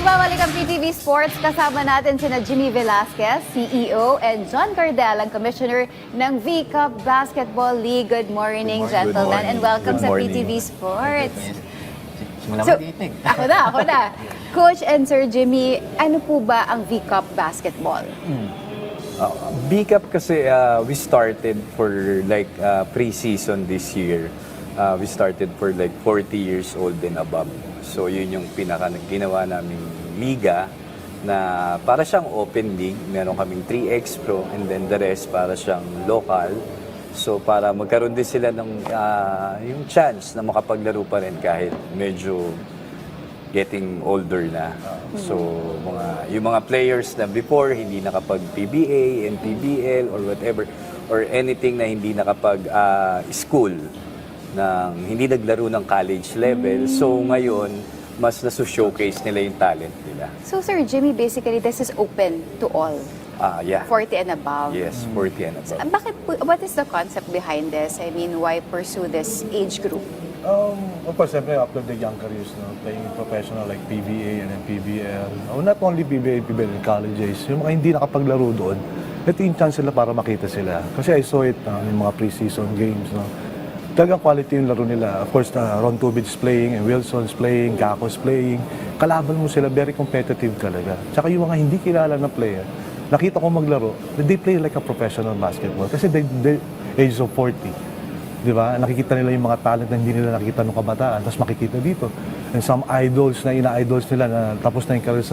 Nagbabalik ang PTV Sports. Kasama natin sina Jimmy Velasquez, CEO, and John Cardel, ang Commissioner ng V-Cup Basketball League. Good morning, gentlemen, and welcome sa PTV Sports. So, ako na. Coach and Sir Jimmy, ano po ba ang V-Cup Basketball? V-Cup kasi we started for like pre-season this year. We started for like 40 years old and above. So yun yung ginawa naming liga na para siyang open league. Meron kaming 3X Pro and then the rest para siyang local. So para magkaroon din sila ng yung chance na makapaglaro pa rin kahit medyo getting older na. So yung mga players na before hindi nakapag-PBA, NPBL or whatever or anything na hindi nakapag school hindi naglaro ng college level. So ngayon, mas nasu-showcase nila yung talent nila. So Sir Jimmy, basically this is open to all. Yeah. 40 and above. Yes, 40 and above. Bakit po, what is the concept behind this? I mean, why pursue this age group? Of course, siyempre, after the young careers, playing professional like PBA and then PBL. Not only PBA, PBL in colleges, yung mga hindi nakapaglaro doon, ito yung chance sila para makita sila. Kasi I saw it yung mga pre-season games. Talagang quality yung laro nila. Of course, Ron Tubig is playing, and Wilson's playing, Gaco's playing. Kalaban mo sila, very competitive talaga. Tsaka yung mga hindi kilala na player, nakita ko maglaro, they play like a professional basketball. Kasi they age of 40. Di ba? Nakikita nila yung mga talent na hindi nila nakikita nung kabataan. Tapos makikita dito. And some idols na ina-idols nila na tapos na yung career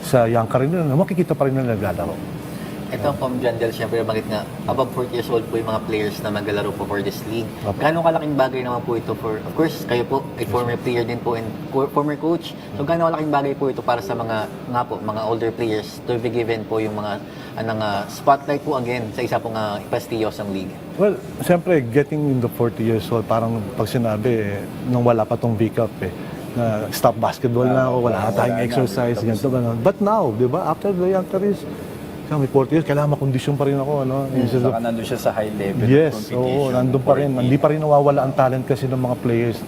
sa young career nila, makikita pa rin nila naglalaro. Ito ang John Del, siyempre bakit nga above 40 years old po yung mga players na maglalaro po for this league. Gano'ng kalaking bagay naman po ito for, of course, kayo po ay former player din po and former coach. So gano'ng kalaking bagay po ito para sa mga older players to be given po yung mga spotlight po again sa isa pong prestigious league. Well, siyempre, getting in the 40 years old, parang pag sinabi, nung wala pa tong V-Cup na stop basketball na ako, wala tayong exercise, ganito, gano'n. But now, di ba, after the young careers, may 40 years, kailangan makondisyon pa rin ako. Saka nandun siya sa high level yes, competition. nandun pa rin. Hindi pa rin nawawala ang talent kasi ng mga players.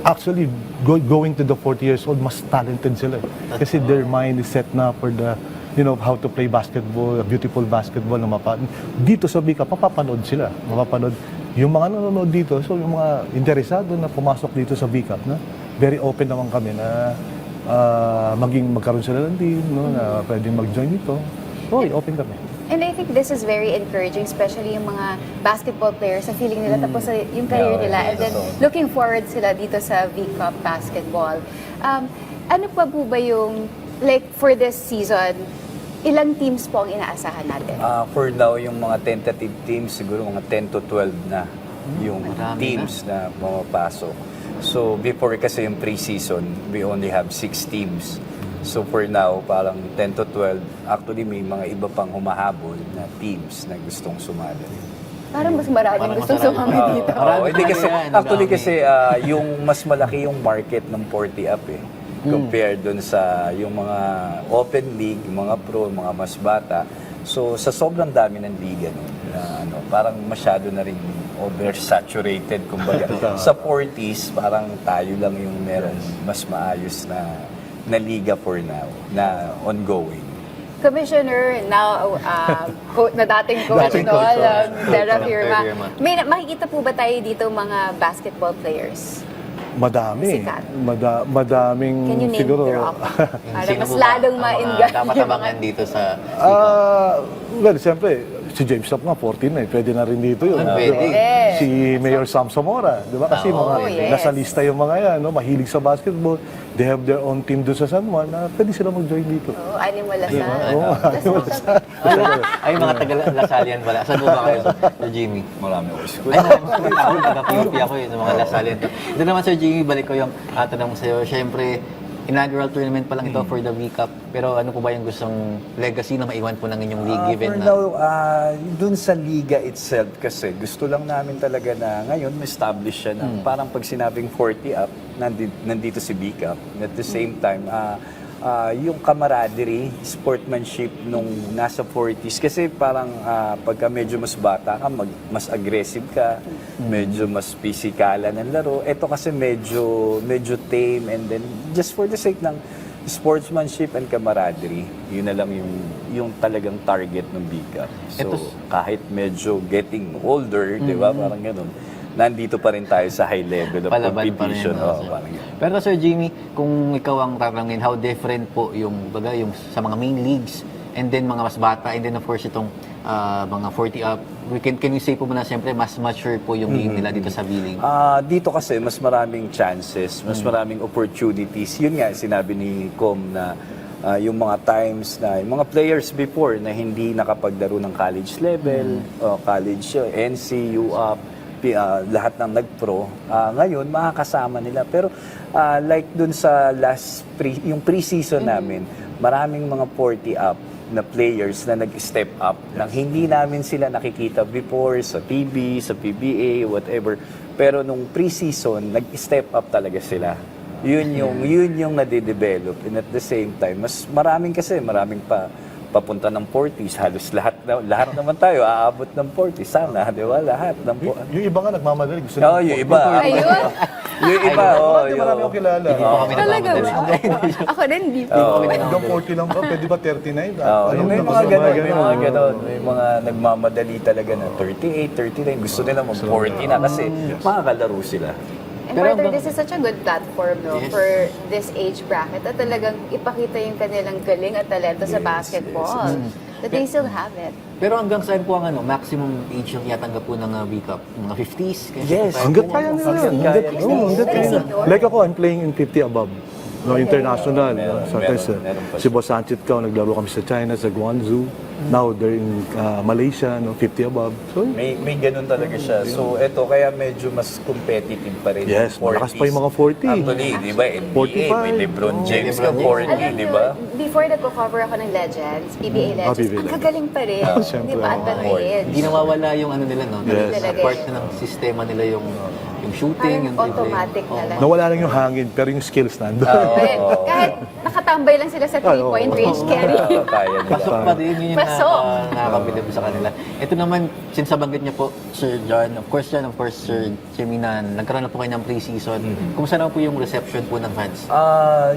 Actually, going to the 40 years old, mas talented sila. Kasi their mind is set na for the, how to play basketball, beautiful basketball. Dito sa Bika, mapapanood sila. Mapapanood. Yung mga nanonood dito, so yung mga interesado na pumasok dito sa Bika, very open naman kami na magkaroon sila ng team, na pwedeng mag-join dito. Open kami. And I think this is very encouraging, especially yung mga basketball players sa feeling nila tapos yung career nila. And then looking forward sila dito sa V-Cup Basketball. Ano pa po ba yung, like for this season, ilang teams po ang inaasahan natin? For now, yung mga tentative teams, siguro mga 10 to 12 na yung teams na pumapasok. So before kasi yung pre-season, we only have 6 teams. So for now, parang 10 to 12, actually may mga iba pang humahabol na teams na gustong sumali. Parang mas maraming gustong sumali dito. Actually kasi yung mas malaki yung market ng 40 up compared dun sa yung mga open league, mga pro, mga mas bata. So sa sobrang dami ng liga parang masyado na rin oversaturated kumbaga. Sa 40s, parang tayo lang yung meron mas maayos na liga for now, na ongoing. Commissioner, now na dating coach, Terra Firma. May makikita po ba tayo dito mga basketball players? Madami. Sikat. Madaming Can you name siguro. drop? Para mas lalong ma-engage dapat abangan dito sa well, siyempre, si James Top nga, 14 na pwede na rin dito yun. Pwede. Si Mayor Sam Zamora, di ba? Kasi nasa lista yung mga yan, mahilig sa basketball. They have their own team doon sa San Juan, pwede sila mag-join dito. Animal Lasal. Animal Lasal. Ay, mga taga-Lasalian pala. Saan po ba kayo, Sir Jimmy? Marami ako school. Ay, taga-PUP ako sa mga Lasalian. Ito naman, Sir Jimmy, balik ko yung tanong sa'yo. Siyempre, inaugural tournament pa lang ito for the V-Cup. Pero ano po ba yung gustong legacy na maiwan po ng inyong league given for now, dun sa liga itself kasi gusto lang namin talaga na ngayon ma-establish siya na parang pag sinabing 40 up, nandito si V-Cup. At the same time, yung camaraderie, sportsmanship nung nasa 40s. Kasi parang pagka medyo mas bata ka, mas aggressive ka, medyo mas pisikalan ng laro. Ito kasi medyo tame and then just for the sake ng sportsmanship and camaraderie, yun na lang yung talagang target ng Bika. So, kahit medyo getting older, di ba, parang ganun, nandito pa rin tayo sa high level of Palaban pa rin, competition. no, Oo, sir. parang ganun. Pero Sir Jimmy, kung ikaw ang tatanungin, how different po yung sa mga main leagues and then mga mas bata and then of course itong mga 40 up, can we say po muna siyempre mas mature po yung game nila dito sa B-League? Dito kasi mas maraming chances, mas maraming opportunities. Yun nga, sinabi ni Com na yung mga times na yung mga players before na hindi nakapaglaro ng college level, o college, NC, UAP, lahat ng nag-pro, ngayon makakasama nila. Pero like dun sa yung pre-season namin, maraming mga 40 up na players na nag-step up nang hindi namin sila nakikita before sa PB, sa PBA, whatever. Pero nung pre-season, nag-step up talaga sila. Yun yung nade-develop. And at the same time, maraming papunta ng 40s. Halos lahat naman tayo aabot ng 40. Sana, di ba? Lahat ng Yung iba nga nagmamadali. Gusto Oo, yung iba. Ayun. Yung iba, Hindi marami akong kilala. Talaga ba? Ako din, di pa. Hanggang 40 lang ba? Pwede ba 39? May mga ganon. May mga nagmamadali talaga na 38, 39. Gusto nila mag-40 na kasi makakalaro sila. And Partner, this is such a good platform for this age bracket at talagang ipakita yung kanilang galing at talento sa basketball. That they still have it. Pero hanggang saan po ang maximum age yung iatanggap po ng B-Cup? Mga 50s? Yes. Hanggat kaya nila yan. Hanggat kaya nila. Like ako, I'm playing in 50 above. No, international. meron pa Si Boss Sanchit Kao, naglaro kami sa China, sa Guangzhou. Now, they're in Malaysia, 50 above. So, May ganun talaga siya. So, eto, kaya medyo mas competitive pa rin. Yes, yung 40s. malakas pa yung mga 40. Actually, di ba, NBA, 45. may LeBron James na Alam 40, di niyo, ba? before nag-cover ako ng Legends, PBA Legends, PBA ang Legends. kagaling pa rin. Siyempre. Di ba? Ang batayin. Hindi nawawala yung nila, no? Yes. Part na ng sistema nila yung shooting, yung Parang dribbling. automatic na lang. nawala lang yung hangin, pero yung skills nandun. Kahit nakatambay lang sila sa 3-point range carry. Kaya nila. Pasok pa din, yun yung Pasok. nakakabilib sa kanila. Ito naman, since nabanggit niyo po, Sir John, of course, Sir Jimmy, na nagkaroon na po kayo ng pre-season. Kumusta naman po yung reception po ng fans?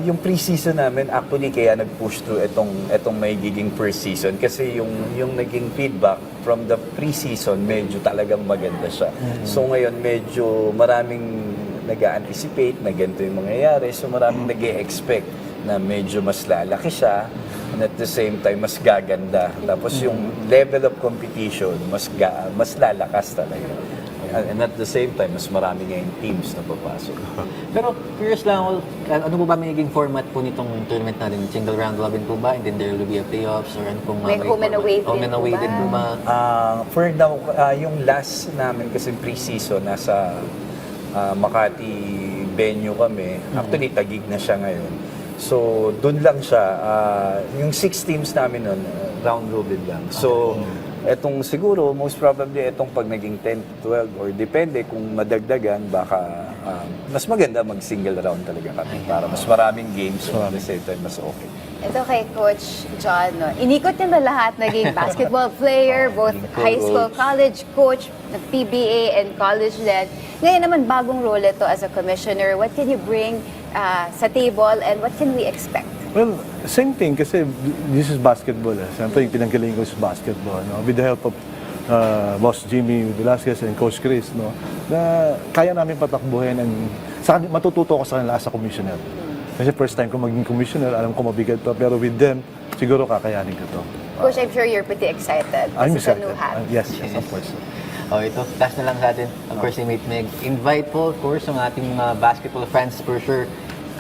Yung pre-season namin, actually kaya nag-push through itong may giging first season kasi yung naging feedback from the pre-season, medyo talagang maganda siya. So ngayon, medyo maraming nag-anticipate na ganito yung mangyayari. So maraming nag-expect na medyo mas lalaki siya and at the same time mas gaganda. Tapos yung level of competition mas lalakas talaga. And at the same time, mas marami ngayong teams na papasok. Pero curious lang ako, ano po ba magiging format po nitong tournament natin? Single round robin po ba? And then there will be a playoffs or ano pong May home and away din home and away po ba? din po ba? For now, yung last namin kasi pre-season, nasa Makati venue kami. Actually, Taguig na siya ngayon. So, dun lang siya. Yung 6 teams namin nun, round robin lang. So, etong siguro, most probably, etong pag naging 10 to 12 or depende kung madagdagan, baka mas maganda mag-single round talaga kami para mas maraming games at the same time mas okay. Ito kay Coach John, no? Inikot niya na lahat, naging basketball player, both high school, college coach, PBA and college din. Ngayon naman, bagong role ito as a commissioner. What can you bring sa table and what can we expect? Well, same thing kasi this is basketball. Siyempre, yung pinanggaling ko is basketball. No? With the help of Boss Jimmy Velasquez and Coach Chris, no? Na kaya namin patakbuhin and matututo ko sa kanila as a commissioner. Kasi first time ko maging commissioner, alam ko mabigat to, pero with them, siguro kakayanin ko to. Coach, I'm sure you're pretty excited. I'm This is a excited. new hat. Yes, of course. Ito, last na lang sa atin. Of course, si Mate Meg. Invite po, of course, ang ating mga basketball fans for sure.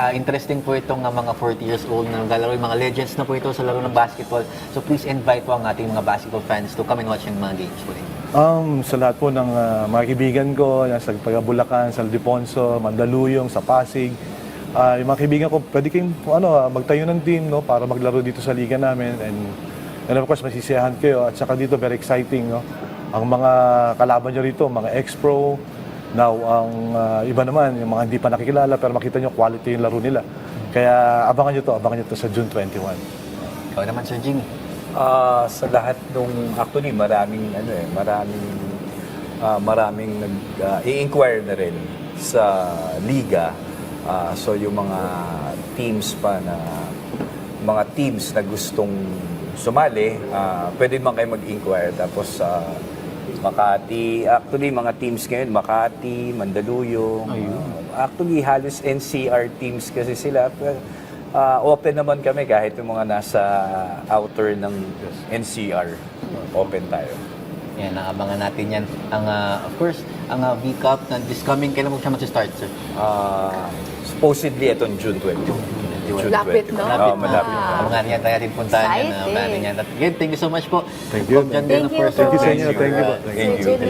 Interesting po itong mga 40 years old na naglalaro. Yung mga legends na po ito sa laro ng basketball. So please invite po ang ating mga basketball fans to come and watch yung mga games po. Sa lahat po ng mga kaibigan ko, yan, sa Bulacan, sa Aldeponso, Mandaluyong, sa Pasig, yung mga kaibigan ko, pwede kayong magtayo ng team, no, para maglaro dito sa liga namin. And of course, masisiyahan kayo. At saka dito, very exciting. No? Ang mga kalaban nyo rito, mga ex-pro. Now, ang iba naman, yung mga hindi pa nakikilala, pero makita nyo quality yung laro nila. Kaya abangan nyo to sa June 21. Ikaw naman, Sir Jimmy. Sa lahat actually maraming i-inquire na rin sa liga. So yung mga teams pa na mga teams na gustong sumali, pwede man kayo mag-inquire. Tapos Makati, actually mga teams ngayon, Makati, Mandaluyong. Actually halos NCR teams kasi sila. Open naman kami kahit yung mga nasa outer ng NCR. Open tayo. Yan, naabangan natin yan. Of course, ang V-Cup na this coming, kailan mo siya mag-start, sir? Supposedly itong June 20. Lapit, no? Malapit. Abangan yan, tayo natin puntahan yan. Exciting. Abangan yan. At again, thank you so much po. Thank you. Bob Jandel, Thank of you course, po. Thank you sa inyo. Thank you. Thank you po. Thank you. Julie.